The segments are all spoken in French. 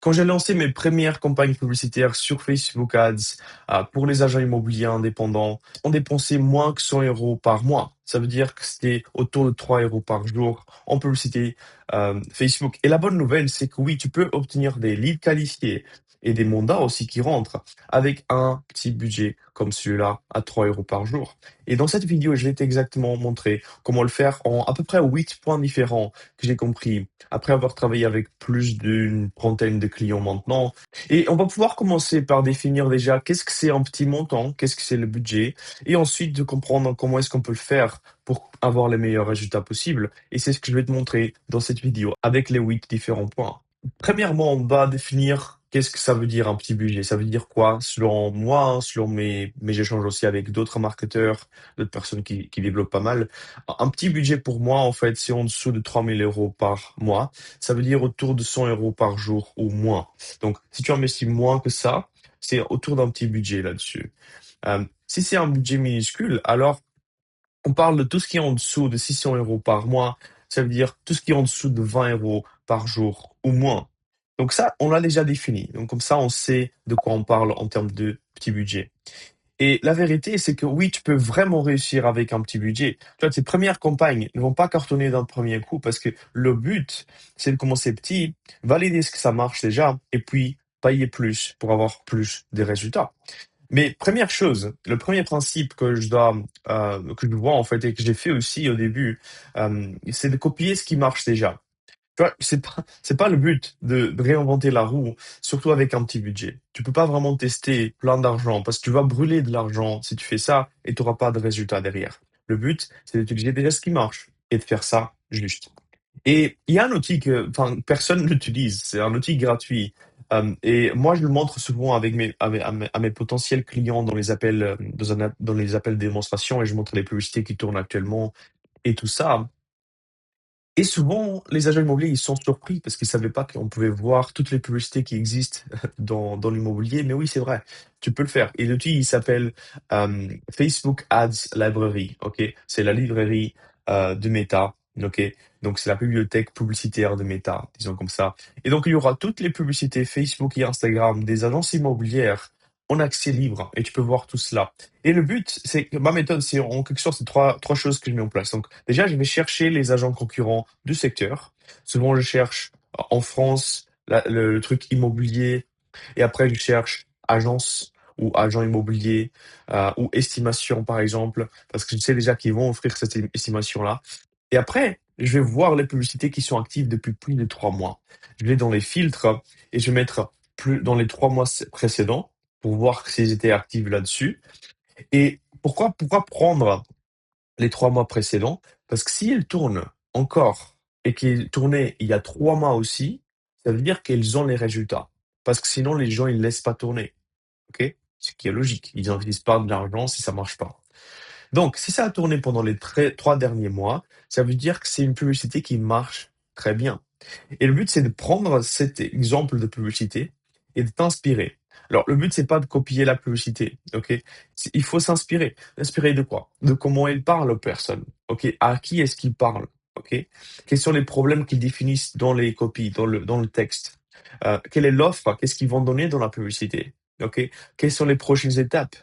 Quand j'ai lancé mes premières campagnes publicitaires sur Facebook Ads pour les agents immobiliers indépendants, on dépensait moins que 100 euros par mois. Ça veut dire que c'était autour de 3 euros par jour en publicité Facebook. Et la bonne nouvelle, c'est que oui, tu peux obtenir des leads qualifiés et des mandats aussi qui rentrent avec un petit budget comme celui-là à 3 euros par jour. Et dans cette vidéo, je vais t'exactement montrer comment le faire en à peu près 8 points différents que j'ai compris après avoir travaillé avec plus d'une trentaine de clients maintenant. Et on va pouvoir commencer par définir déjà qu'est-ce que c'est un petit montant, qu'est-ce que c'est le budget, et ensuite de comprendre comment est-ce qu'on peut le faire pour avoir les meilleurs résultats possibles. Et c'est ce que je vais te montrer dans cette vidéo avec les 8 différents points. Premièrement, on va définir qu'est-ce que ça veut dire un petit budget. Ça veut dire quoi? Selon moi, hein, selon mes échanges aussi avec d'autres marketeurs, d'autres personnes qui développent pas mal, un petit budget pour moi, en fait, c'est en dessous de 3 000 € par mois. Ça veut dire autour de 100 € par jour ou moins. Donc, si tu investis moins que ça, c'est autour d'un petit budget là-dessus. Si c'est un budget minuscule, alors on parle de tout ce qui est en dessous de 600 € par mois. Ça veut dire tout ce qui est en dessous de 20 € par jour ou moins. Donc ça, on l'a déjà défini. Donc comme ça, on sait de quoi on parle en termes de petit budget. Et la vérité, c'est que oui, tu peux vraiment réussir avec un petit budget. Tu vois, tes premières campagnes ne vont pas cartonner d'un premier coup parce que le but, c'est de commencer petit, valider ce que ça marche déjà, et puis payer plus pour avoir plus de résultats. Mais première chose, le premier principe que je vois en fait et que j'ai fait aussi au début, c'est de copier ce qui marche déjà. Tu vois, c'est pas le but de réinventer la roue, surtout avec un petit budget. Tu peux pas vraiment tester plein d'argent parce que tu vas brûler de l'argent si tu fais ça et tu auras pas de résultat derrière. Le but, c'est d'utiliser déjà ce qui marche et de faire ça juste. Et il y a un outil que, enfin, personne n'utilise. C'est un outil gratuit. Et moi, je le montre souvent avec mes potentiels clients dans les appels, dans les appels démonstration et je montre les publicités qui tournent actuellement et tout ça. Et souvent, les agents immobiliers, ils sont surpris parce qu'ils savaient pas qu'on pouvait voir toutes les publicités qui existent dans l'immobilier. Mais oui, c'est vrai, tu peux le faire. Et l'outil, il s'appelle Facebook Ads Library. Ok, c'est la librairie de Meta. Ok, donc c'est la bibliothèque publicitaire de Meta, disons comme ça. Et donc il y aura toutes les publicités Facebook et Instagram des agences immobilières en accès libre et tu peux voir tout cela. Et le but, c'est que ma méthode, c'est en quelque sorte, c'est trois choses que je mets en place. Donc, déjà, je vais chercher les agents concurrents du secteur. Souvent, je cherche en France le truc immobilier et après, je cherche agence ou agent immobilier ou estimation, par exemple, parce que je sais déjà qu'ils vont offrir cette estimation-là. Et après, je vais voir les publicités qui sont actives depuis plus de 3 mois. Je vais dans les filtres et je vais mettre plus dans les 3 mois précédents pour voir s'ils étaient actifs là-dessus. Et pourquoi prendre les 3 mois précédents? Parce que si elles tournent encore et qu'elles tournaient il y a 3 mois aussi, ça veut dire qu'elles ont les résultats. Parce que sinon, les gens, ils laissent pas tourner. OK? Ce qui est logique. Ils n'investissent pas de l'argent si ça marche pas. Donc, si ça a tourné pendant les 3 derniers mois, ça veut dire que c'est une publicité qui marche très bien. Et le but, c'est de prendre cet exemple de publicité et de t'inspirer. Alors, le but, c'est pas de copier la publicité, ok? Il faut s'inspirer. S'inspirer de quoi? De comment il parle aux personnes, ok? À qui est-ce qu'il parle, ok? Quels sont les problèmes qu'ils définissent dans les copies, dans le texte? Quelle est l'offre? Qu'est-ce qu'ils vont donner dans la publicité, ok? Quelles sont les prochaines étapes?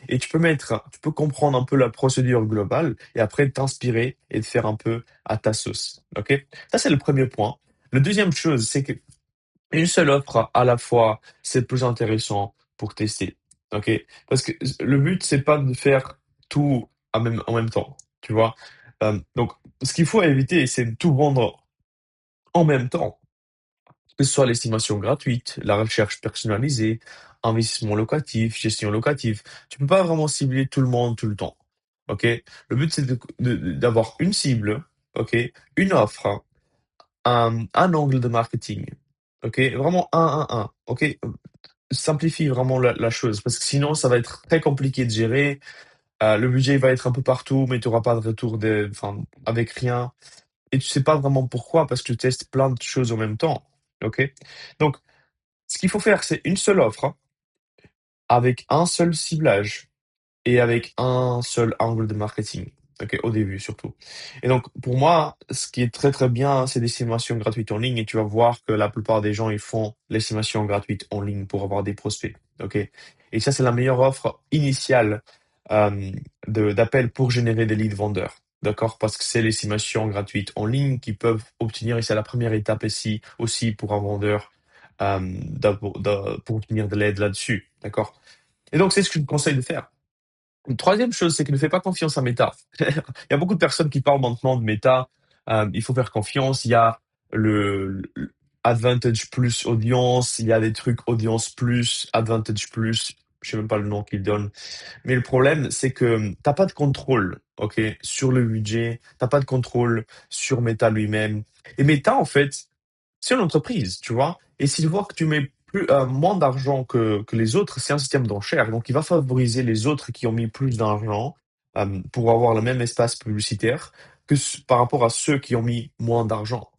Et tu peux comprendre un peu la procédure globale et après t'inspirer et de faire un peu à ta sauce, ok? Ça, c'est le premier point. La deuxième chose, c'est qu'une seule offre à la fois, c'est plus intéressant pour tester. OK? Parce que le but, c'est pas de faire tout en même temps, tu vois? Donc ce qu'il faut éviter, c'est de tout vendre en même temps, que ce soit l'estimation gratuite, la recherche personnalisée, investissement locatif, gestion locative. Tu peux pas vraiment cibler tout le monde tout le temps. OK? Le but, c'est d'avoir une cible, OK? Une offre, un angle de marketing. OK? Vraiment un. OK? Simplifie vraiment la chose parce que sinon ça va être très compliqué de gérer. Le budget va être un peu partout, mais tu auras pas de retour enfin, avec rien et tu sais pas vraiment pourquoi parce que tu testes plein de choses en même temps. OK? Donc ce qu'il faut faire, c'est une seule offre, hein, avec un seul ciblage et avec un seul angle de marketing. OK, au début surtout. Et donc pour moi, ce qui est très, très bien, c'est l'estimation gratuite en ligne et tu vas voir que la plupart des gens, ils font l'estimation gratuite en ligne pour avoir des prospects, OK? Et ça, c'est la meilleure offre initiale, hem, de d'appel pour générer des leads vendeurs, d'accord? Parce que c'est l'estimation gratuite en ligne qu'ils peuvent obtenir et c'est la première étape ici aussi pour un vendeur, pour obtenir de l'aide là-dessus, d'accord? Et donc c'est ce que je te conseille de faire. Une troisième chose, c'est que ne fais pas confiance à Meta. Il y a beaucoup de personnes qui parlent maintenant de Meta. Il faut faire confiance. Il y a le Advantage Plus Audience. Il y a des trucs Audience Plus, Advantage Plus. Je sais même pas le nom qu'ils donnent. Mais le problème, c'est que t'as pas de contrôle, ok, sur le budget. T'as pas de contrôle sur Meta lui-même. Et Meta, en fait, c'est une entreprise, tu vois? Et s'il voit que tu mets moins d'argent que les autres, c'est un système d'enchères. Donc, il va favoriser les autres qui ont mis plus d'argent pour avoir le même espace publicitaire par rapport à ceux qui ont mis moins d'argent.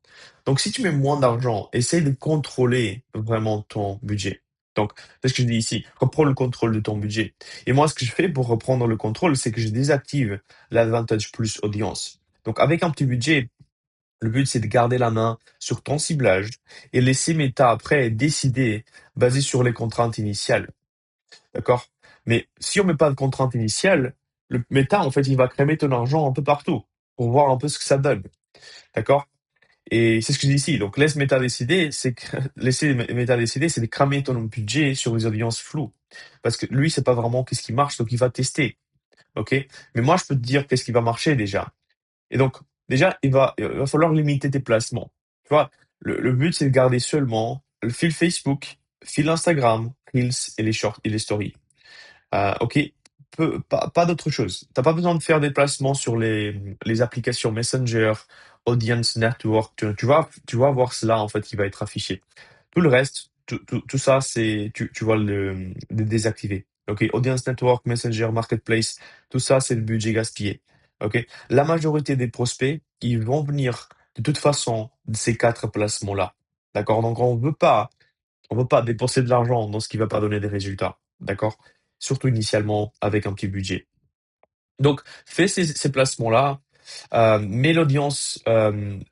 Donc, si tu mets moins d'argent, essaye de contrôler vraiment ton budget. Donc, c'est ce que je dis ici, reprends le contrôle de ton budget. Et moi, ce que je fais pour reprendre le contrôle, c'est que je désactive l'Advantage Plus Audience. Donc, avec un petit budget, le but, c'est de garder la main sur ton ciblage et laisser Meta après décider basé sur les contraintes initiales. D'accord? Mais si on met pas de contraintes initiales, le Meta, en fait, il va cramer ton argent un peu partout pour voir un peu ce que ça donne. D'accord? Et c'est ce que je dis ici. Donc, laisse Meta décider, laisser Meta décider, c'est de cramer ton budget sur les audiences floues. Parce que lui, c'est pas vraiment qu'est-ce qui marche, donc il va tester. OK? Mais moi, je peux te dire qu'est-ce qui va marcher déjà. Et donc, déjà, il va falloir limiter tes placements. Tu vois, le but, c'est de garder seulement le fil Facebook, fil Instagram, Reels et les shorts et les stories. OK, pas d'autre chose. T'as pas besoin de faire des placements sur les applications Messenger, Audience Network. Tu vas voir cela, en fait, qui va être affiché. Tout le reste, tout ça, tu vas le désactiver. OK? Audience Network, Messenger, Marketplace, tout ça, c'est le budget gaspillé. OK? La majorité des prospects, ils vont venir de toute façon de ces 4 placements-là. D'accord? Donc on veut pas dépenser de l'argent dans ce qui va pas donner des résultats. D'accord? Surtout initialement avec un petit budget. Donc, fais ces placements-là, mets l'audience,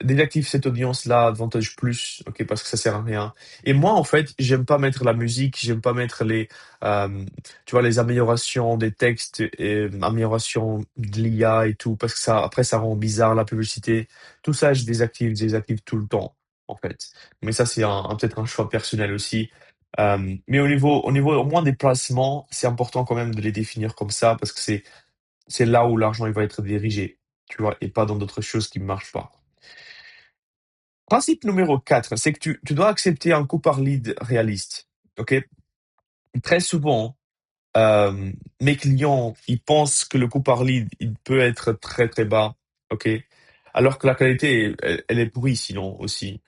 désactive cette audience-là, Avantage Plus, ok, parce que ça sert à rien. Et moi, en fait, j'aime pas mettre la musique, j'aime pas mettre tu vois, les améliorations des textes et améliorations de l'IA et tout, parce que ça, après, ça rend bizarre la publicité. Tout ça, je désactive tout le temps, en fait. Mais ça, c'est peut-être un choix personnel aussi. Mais au niveau au moins des placements, c'est important quand même de les définir comme ça, parce que c'est là où l'argent il va être dirigé, tu vois? Et pas dans d'autres choses qui ne marchent pas. Principe numéro 4, c'est que tu dois accepter un coût par lead réaliste, OK? Très souvent, mes clients, ils pensent que le coût par lead, il peut être très, très bas, OK? Alors que la qualité, elle est pourrie sinon aussi.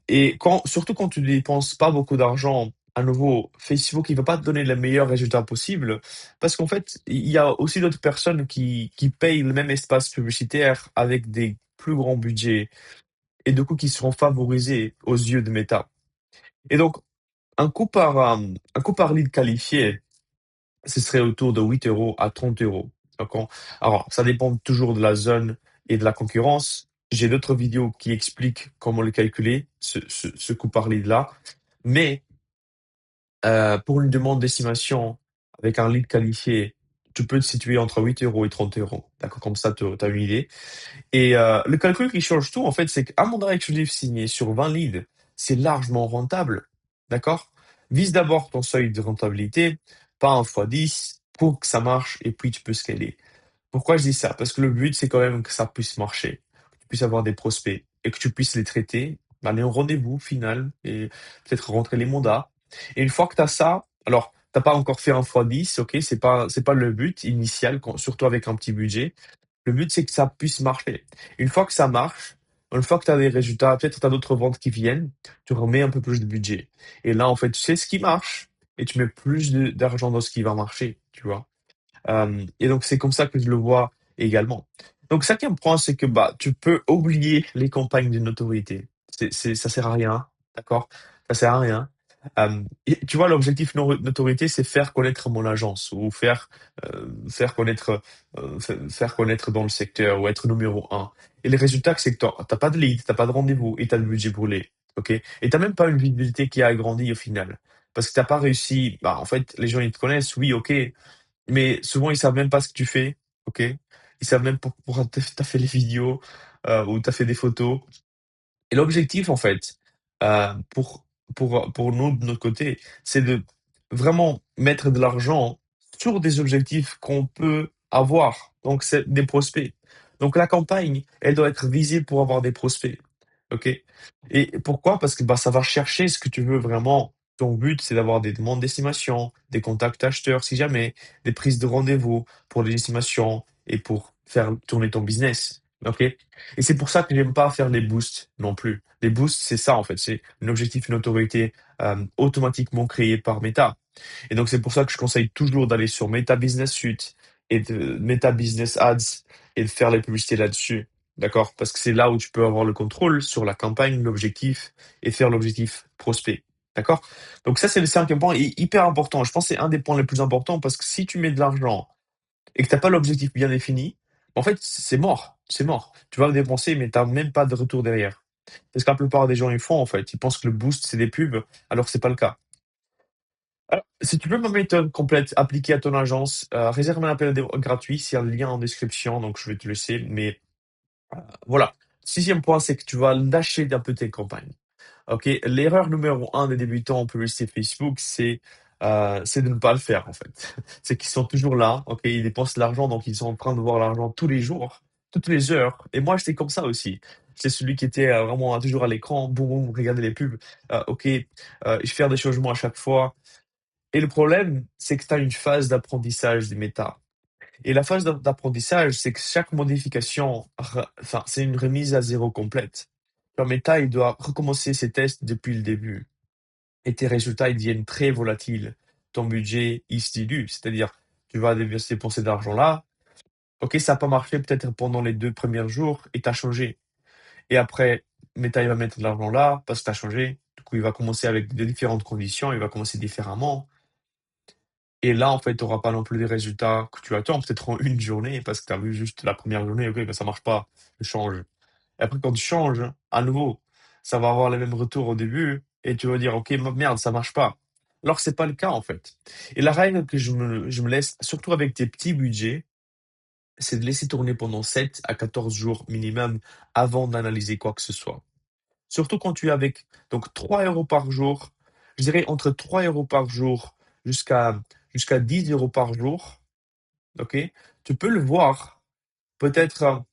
Et surtout quand tu dépenses pas beaucoup d'argent, à nouveau, Facebook, il va pas te donner les meilleurs résultats possibles parce qu'en fait, il y a aussi d'autres personnes qui payent le même espace publicitaire avec des plus grands budgets et du coup qui seront favorisés aux yeux de Meta. Et donc, un coût par lead qualifié, ce serait autour de 8 € à 30 €. D'accord? Alors, ça dépend toujours de la zone et de la concurrence. J'ai d'autres vidéos qui expliquent comment le calculer, ce coût par lead-là. Mais pour une demande d'estimation avec un lead qualifié, tu peux te situer entre 8 € et 30 €. D'accord? Comme ça, tu as une idée. Et le calcul qui change tout, en fait, c'est qu'un mandat exclusif signé sur 20 leads, c'est largement rentable. D'accord? Vise d'abord ton seuil de rentabilité, pas un fois 10 pour que ça marche et puis tu peux scaler. Pourquoi je dis ça? Parce que le but, c'est quand même que ça puisse marcher, que tu puisses avoir des prospects et que tu puisses les traiter, aller au rendez-vous final et peut-être rentrer les mandats. Et une fois que tu as ça, alors, tu pas encore fait un fois 10, OK? C'est pas le but initial, surtout avec un petit budget. Le but, c'est que ça puisse marcher. Une fois que ça marche, une fois que tu as des résultats, peut-être tu as d'autres ventes qui viennent, tu remets un peu plus de budget. Et là, en fait, tu sais ce qui marche et tu mets plus d'argent dans ce qui va marcher, tu vois? Et donc c'est comme ça que je le vois également. Donc 5e point, c'est que, bah, tu peux oublier les campagnes de notoriété. Ça sert à rien, d'accord? Ça sert à rien. Et tu vois, l'objectif notoriété, c'est faire connaître mon agence ou faire connaître dans le secteur ou être numéro un. Et les résultats, c'est que tu pas de lead, tu pas de rendez-vous et tu as le budget brûlé. OK? Et tu même pas une visibilité qui a agrandi au final. Parce que tu pas réussi. Bah, en fait, les gens, ils te connaissent, oui, OK, mais souvent, ils savent même pas ce que tu fais. OK? Ils savent même pas pourquoi tu as fait les vidéos ou tu as fait des photos. Et l'objectif, en fait, pour pour nous, de notre côté, c'est de vraiment mettre de l'argent sur des objectifs qu'on peut avoir, donc c'est des prospects. Donc la campagne, elle doit être visible pour avoir des prospects, OK? Et pourquoi? Parce que, bah, ça va chercher ce que tu veux vraiment. Ton but, c'est d'avoir des demandes d'estimation, des contacts acheteurs si jamais, des prises de rendez-vous pour les estimations et pour faire tourner ton business, OK? Et c'est pour ça que j'aime pas faire les boosts non plus. Les boosts, c'est ça en fait, c'est un objectif, une autorité automatiquement créé par Meta. Et donc c'est pour ça que je conseille toujours d'aller sur Meta Business Suite et de Meta Business Ads et de faire les publicités là-dessus. D'accord? Parce que c'est là où tu peux avoir le contrôle sur la campagne, l'objectif et faire l'objectif prospect. D'accord? Donc ça, c'est le cinquième point et hyper important. Je pense que c'est un des points les plus importants parce que si tu mets de l'argent et que tu as pas l'objectif bien défini, en fait, c'est mort, c'est mort. Tu vas dépenser, mais tu as même pas de retour derrière. C'est ce que la plupart des gens ils font en fait. Ils pensent que le boost, c'est des pubs, alors que c'est pas le cas. Alors, si tu veux ma méthode complète appliquée à ton agence, réserve un appel gratuit, c'est un lien en description, donc je vais te laisser. Mais voilà. Sixième point, c'est que tu vas lâcher un peu tes campagnes. OK, l'erreur numéro un des débutants en publicité Facebook, c'est de ne pas le faire, en fait. C'est qu'ils sont toujours là, OK, ils dépensent de l'argent, donc ils sont en train de voir l'argent tous les jours, toutes les heures et moi, j'étais comme ça aussi. J'étais celui qui était, vraiment toujours à l'écran, boum, boum, regarder les pubs, OK, je faire des changements à chaque fois et le problème, c'est que tu as une phase d'apprentissage des méta et la phase d'apprentissage, c'est que chaque modification enfin, c'est une remise à zéro complète. Leur méta, il doit recommencer ses tests depuis le début et tes résultats, ils deviennent très volatiles. Ton budget, il se dilue, c'est-à-dire, tu vas dépenser de l'argent là. OK, ça a pas marché peut-être pendant les 2 premiers jours et tu as changé et après, Meta, il va mettre de l'argent là parce que tu as changé. Du coup, il va commencer avec de différentes conditions, il va commencer différemment et là, en fait, tu auras pas non plus les résultats que tu attends, peut-être en une journée parce que tu as vu juste la première journée, OK, bah, ça marche pas, je change. Et après, quand tu changes, à nouveau, ça va avoir les mêmes retours au début et tu vas dire: «OK, merde, ça marche pas». Alors que c'est pas le cas, en fait. Et la règle que je me laisse, surtout avec tes petits budgets, c'est de laisser tourner pendant 7 à 14 jours minimum avant d'analyser quoi que ce soit. Surtout quand tu es avec donc 3 € par jour, je dirais entre 3 € par jour jusqu'à 10 € par jour, OK? Tu peux le voir peut-être,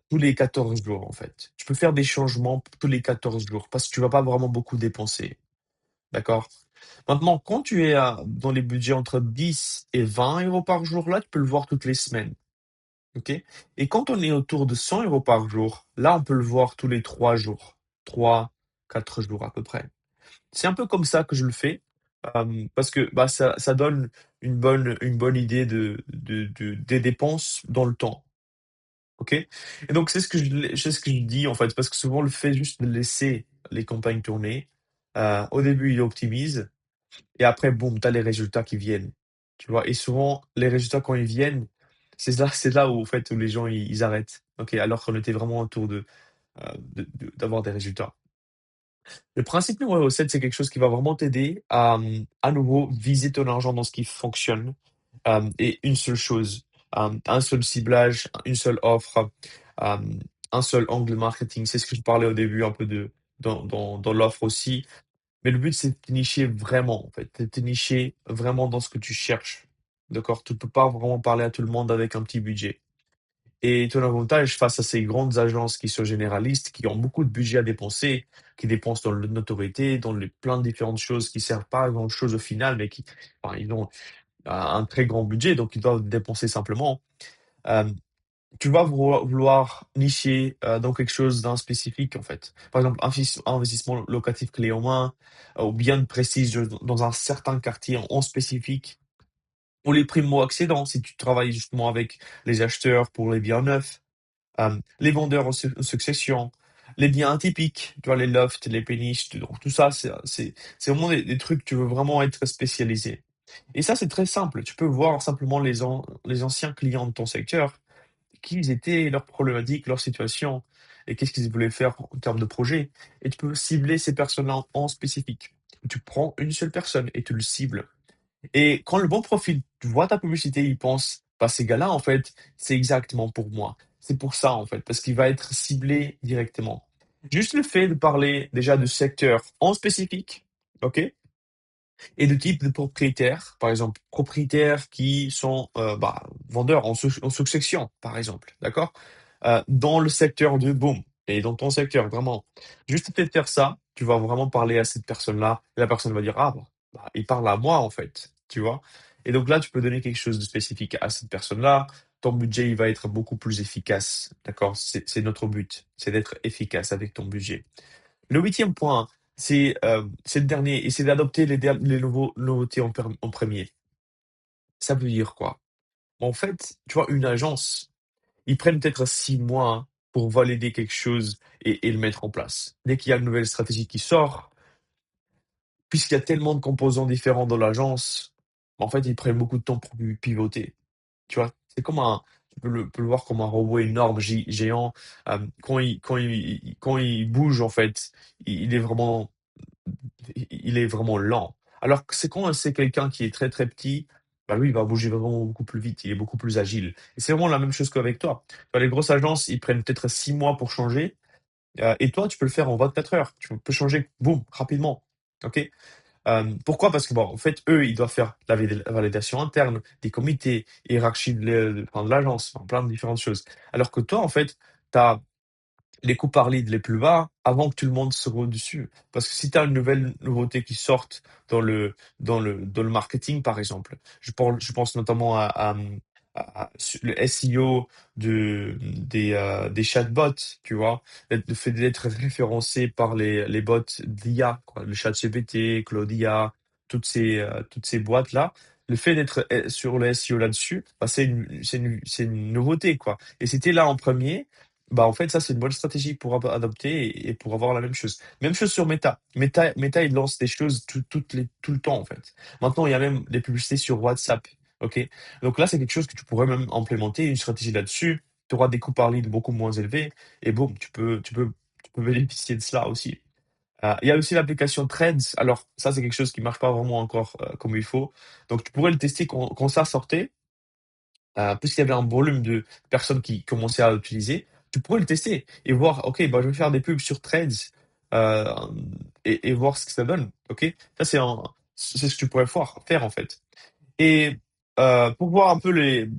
tous les 14 jours, en fait. Tu peux faire des changements tous les 14 jours parce que tu vas pas vraiment beaucoup dépenser, d'accord? Maintenant, quand tu es dans les budgets entre 10 et 20 € par jour, là, tu peux le voir toutes les semaines, OK? Et quand on est autour de 100 € par jour, là, on peut le voir tous les 3 jours, 3, 4 jours à peu près. C'est un peu comme ça que je le fais, parce que, bah, ça donne une bonne idée des dépenses dans le temps. OK? Et donc c'est ce que je dis, en fait, parce que souvent le fait juste de laisser les campagnes tourner, au début, il optimise et après boum, tu as les résultats qui viennent, tu vois? Et souvent les résultats quand ils viennent, c'est là où, en fait, où les gens ils arrêtent, OK? Alors qu'on était vraiment autour d'avoir des résultats. Le principe numéro 7, c'est quelque chose qui va vraiment t'aider à nouveau viser ton argent dans ce qui fonctionne. Et une seule chose, un seul ciblage, une seule offre, hem, un seul angle marketing. C'est ce que je parlais au début un peu de dans l'offre aussi. Mais le but, c'est de te nicher vraiment, en fait, de te nicher vraiment dans ce que tu cherches. D'accord? Tu peux pas vraiment parler à tout le monde avec un petit budget. Et ton avantage face à ces grandes agences qui sont généralistes, qui ont beaucoup de budget à dépenser, qui dépensent dans la notoriété, dans les plein de différentes choses qui servent pas à grand-chose au final, mais qui enfin, ils ont un très grand budget, donc ils doivent dépenser simplement. Hem, Tu vas vouloir nicher, dans quelque chose d'un spécifique, en fait. Par exemple, investissement locatif clé en main, ou bien de prestige dans un certain quartier en spécifique. Ou les primo-accédants, si tu travailles justement avec les acheteurs pour les biens neufs, les vendeurs en succession. Les biens atypiques, tu vois, les lofts, les péniches, donc tout ça, c'est vraiment des trucs, tu veux vraiment être spécialisé. Et ça, c'est très simple. Tu peux voir simplement les anciens clients de ton secteur, quelles étaient leurs problématiques, leurs situations, et qu'est-ce qu'ils voulaient faire en termes de projet. Et tu peux cibler ces personnes-là en spécifique. Tu prends une seule personne et tu le cibles. Et quand le bon profil voit ta publicité, il pense, bah, ces gars-là, en fait, c'est exactement pour moi. C'est pour ça, en fait, parce qu'il va être ciblé directement. Juste le fait de parler déjà de secteur en spécifique, ok? Et de type de propriétaires, par exemple, propriétaires qui sont bah, vendeurs en succession, par exemple, d'accord? Dans le secteur de boom, et dans ton secteur, vraiment. Juste le fait de faire ça, tu vas vraiment parler à cette personne-là, et la personne va dire, ah, bah, il parle à moi, en fait, tu vois? Et donc là, tu peux donner quelque chose de spécifique à cette personne-là. Ton budget, il va être beaucoup plus efficace, d'accord? C'est notre but, c'est d'être efficace avec ton budget. Le huitième point, c'est le dernier et c'est d'adopter les nouveautés en premier. Ça veut dire quoi? En fait, tu vois, une agence, ils prennent peut-être 6 mois hein, pour valider quelque chose et le mettre en place. Dès qu'il y a une nouvelle stratégie qui sort, puisqu'il y a tellement de composants différents dans l'agence, en fait, ils prennent beaucoup de temps pour pivoter. Tu vois? C'est comme un tu peux le voir comme un robot énorme, géant, quand il bouge, en fait, il est vraiment il est vraiment lent. Alors que c'est quand c'est quelqu'un qui est très, très petit, bah, lui, il va bouger vraiment beaucoup plus vite, il est beaucoup plus agile. Et c'est vraiment la même chose qu'avec toi. Tu vois, les grosses agences, ils prennent peut-être 6 mois pour changer, et toi, tu peux le faire en 24 heures. Tu peux changer, boum, rapidement. OK? Pourquoi? Parce que, bon, en fait, eux, ils doivent faire la validation interne, des comités, hiérarchie de l'agence, enfin, plein de différentes choses. Alors que toi, en fait, tu as les coups par lead les plus bas avant que tout le monde se roule dessus. Parce que si tu as une nouvelle nouveauté qui sorte dans le marketing, par exemple, je pense notamment le SEO des chatbots, tu vois, le fait d'être référencé par les bots d'IA, quoi, le ChatGPT, Claude IA, toutes ces boîtes-là, le fait d'être sur le SEO là-dessus, bah, c'est une nouveauté, quoi. Et c'était là en premier, bah, en fait, ça, c'est une bonne stratégie pour adopter et pour avoir la même chose. Même chose sur Meta. Meta, il lance des choses tout le temps, en fait. Maintenant, il y a même des publicités sur WhatsApp. OK? Donc là, c'est quelque chose que tu pourrais même implémenter une stratégie là-dessus. Tu auras des coûts par lead beaucoup moins élevés et boum, tu peux bénéficier de cela aussi. Il y a aussi l'application Threads. Alors, ça, c'est quelque chose qui marche pas vraiment encore comme il faut. Donc, tu pourrais le tester quand ça sortait. Puisqu'il y avait un volume de personnes qui commençaient à l'utiliser, tu pourrais le tester et voir, OK, bah, je vais faire des pubs sur Threads, heu, et voir ce que ça donne, OK? Ça, c'est ce que tu pourrais faire, en fait. Et pour voir un peu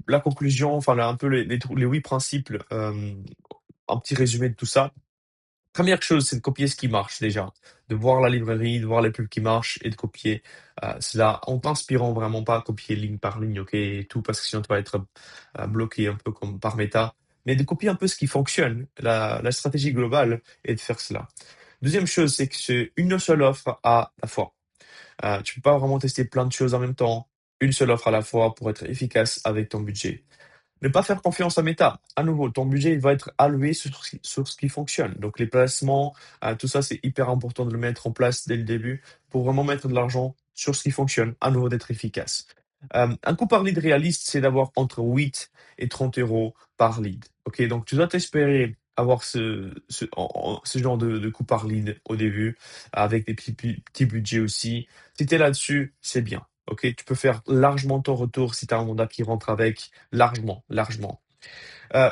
la conclusion, enfin, un peu les 8 principes, un petit résumé de tout ça. Première chose, c'est de copier ce qui marche déjà, de voir la librairie, de voir les pubs qui marchent et de copier, cela en t'inspirant vraiment, pas copier ligne par ligne, OK, et tout, parce que sinon tu vas être, bloqué un peu comme par méta, mais de copier un peu ce qui fonctionne, la stratégie globale et de faire cela. Deuxième chose, c'est que c'est une seule offre à la fois. Tu peux pas vraiment tester plein de choses en même temps. Une seule offre à la fois pour être efficace avec ton budget. Ne pas faire confiance à Meta. À nouveau, ton budget, il va être alloué sur ce qui fonctionne. Donc, les placements, tout ça, c'est hyper important de le mettre en place dès le début pour vraiment mettre de l'argent sur ce qui fonctionne, à nouveau d'être efficace. Un coût par lead réaliste, c'est d'avoir entre 8 et 30 euros par lead. Ok, donc tu dois t'espérer avoir ce genre de coût par lead au début, avec des petits budgets aussi. Si tu es là-dessus, c'est bien. Ok, tu peux faire largement ton retour si tu as un mandat qui rentre avec. Largement, largement.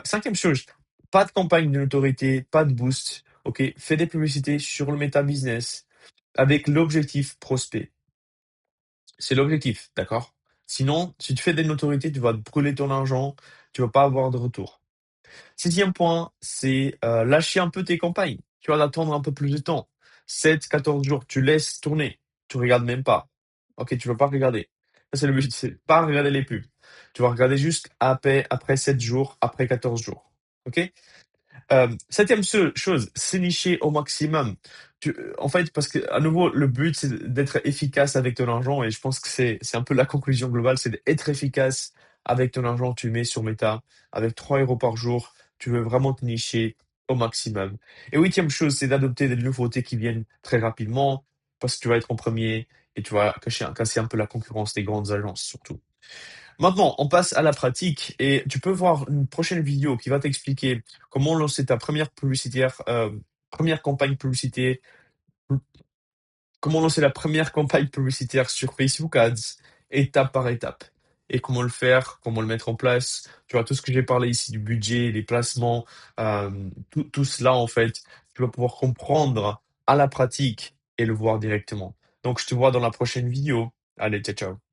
Cinquième chose, pas de campagne de notoriété, pas de boost. OK, fais des publicités sur le Meta Business avec l'objectif prospect. C'est l'objectif, d'accord? Sinon, si tu fais des notoriétés, tu vas te brûler ton argent, tu vas pas avoir de retour. Sixième point, c'est lâcher un peu tes campagnes. Tu vas attendre un peu plus de temps. 7, 14 jours, tu laisses tourner. Tu regardes même pas. Ok, tu vas pas regarder. Ça, c'est le but, c'est pas regarder les pubs. Tu vas regarder juste après 7 jours, après 14 jours. Ok? Septième chose, c'est nicher au maximum. En fait, parce que à nouveau, le but, c'est d'être efficace avec ton argent et je pense que c'est un peu la conclusion globale, c'est d'être efficace avec ton argent que tu mets sur Meta. Avec 3 euros par jour, tu veux vraiment te nicher au maximum. Et huitième chose, c'est d'adopter des nouveautés qui viennent très rapidement parce que tu vas être en premier et tu vas casser un peu la concurrence des grandes agences surtout. Maintenant, on passe à la pratique et tu peux voir une prochaine vidéo qui va t'expliquer comment lancer ta première campagne publicitaire, comment lancer la première campagne publicitaire sur Facebook Ads, étape par étape. Et comment le faire, comment le mettre en place. Tu vois, tout ce que j'ai parlé ici du budget, des placements, tout cela, en fait, tu vas pouvoir comprendre à la pratique et le voir directement. Donc, je te vois dans la prochaine vidéo. Allez, ciao, ciao.